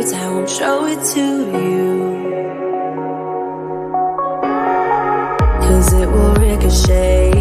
words, I won't show it to you. 'Cause it will ricochet,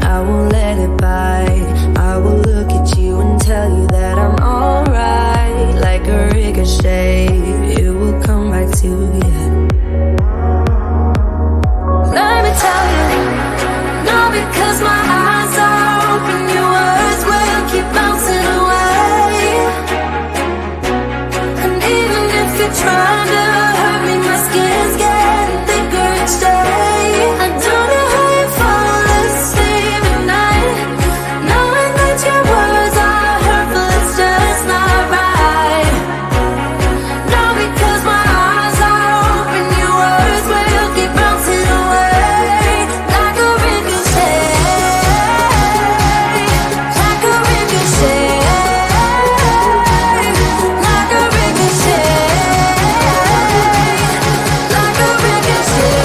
I won't let it bite. I will look at you and tell you that I'm alright. Like a ricochet, it will come back to you. Let me tell you, no, because my eyes are open, your words will keep bouncing away. And even if you're trying to hurt me, my skin's getting thicker each day. I don't know how you fall asleep at night, knowing that your words are hurtful, it's just not right. No, because my eyes are open, your words will keep bouncing away. Like a ricochet, like a ricochet, like a ricochet, like a ricochet.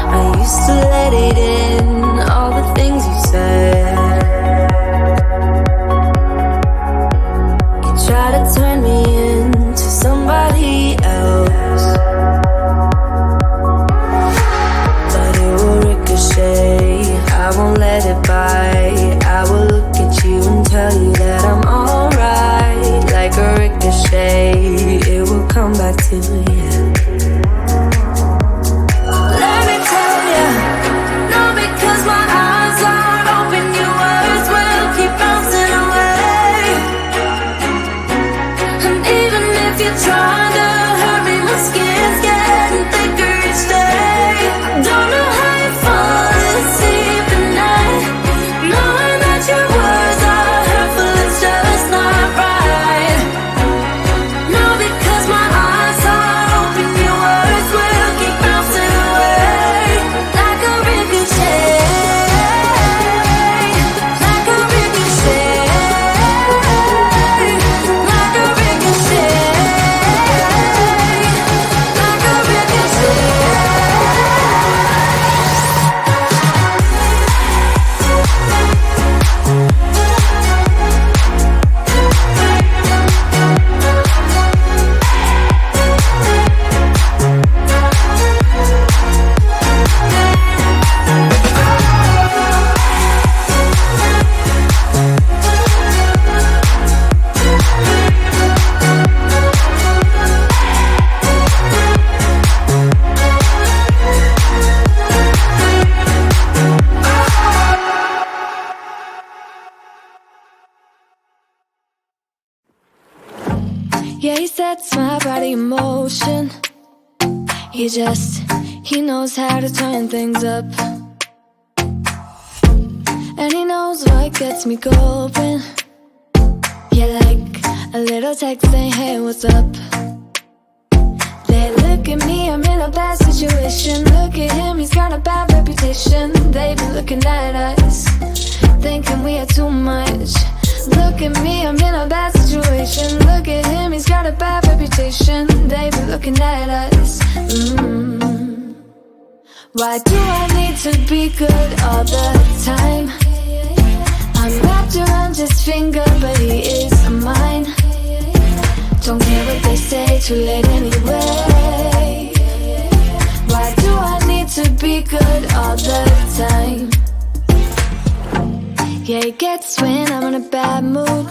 I used to let it in, all the things you said. You try to turn me into somebody else, but it will ricochet, I won't let it bite. I will look at you and tell you that I'm alright. Like a ricochet, it will come back to you. Let me tell you, no, because my eyes are open, your words will keep bouncing away. And even if you're trying to hurt me, my skin's getting thicker each day. I don't know how you fall asleep at night, knowing that your words are hurtful, it's just not right. No, because my eyes are open, your words will keep bouncing away. Like a ricochet, like a ricochet, like a ricochet, like a ricochet. Yeah, he sets my body in motion. He knows how to turn things up. And he knows what gets me going. Yeah, like a little text saying, hey, what's up? They look at me, I'm in a bad situation. Look at him, he's got a bad reputation. They be looking at us, thinking we are too much. Look at me, I'm in a bad situation. Look at him, he's got a bad reputation. They be looking at us. Why do I need to be good all the time? I'm wrapped around his finger, but he is mine. Don't care what they say, too late anyway. Why do I need to be good all the time? Yeah, he gets when I'm in a bad mood.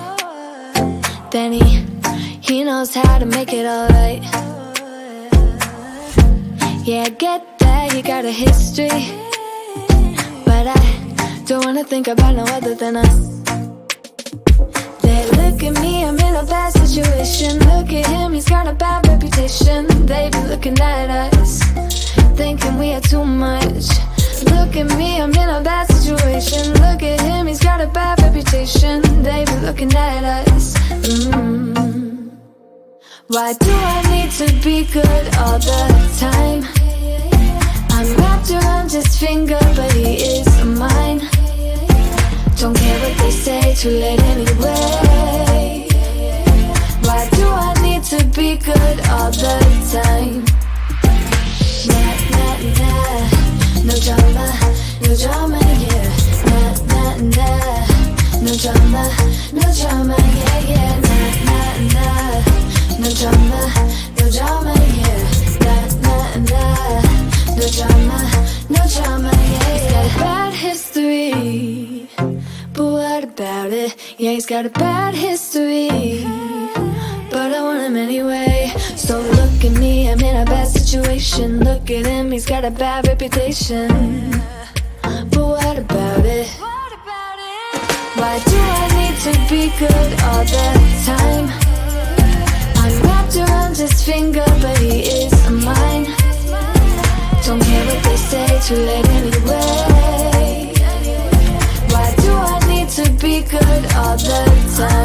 Then he knows how to make it alright. Yeah, I get that he got a history, but I don't wanna think about no other than us. They look at me, I'm in a bad situation. Look at him, he's got a bad reputation. They be looking at us, thinking we are too much. look at me, I'm in a bad situation. Look at him, he's got a bad reputation. They be looking at us. Why do I need to be good all the time? I'm wrapped around his finger, but he is mine. Don't care what they say, too late anyway. Why do I need to be good all the time? Nah, nah, nah, no drama, yeah. Nah, nah, nah, no drama, yeah, yeah. Nah, nah, nah, no drama, yeah. Nah, nah, nah, no drama, yeah, yeah. He's got a bad history, but what about it? Yeah, he's got a bad history, but I want him anyway. So look at me, I'm in a bad situation. Look at him, he's got a bad reputation, but what about it? Why do I need to be good all the time? I'm wrapped around his finger, but he is mine. Don't care what they say, too late anyway. Why do I need to be good all the time?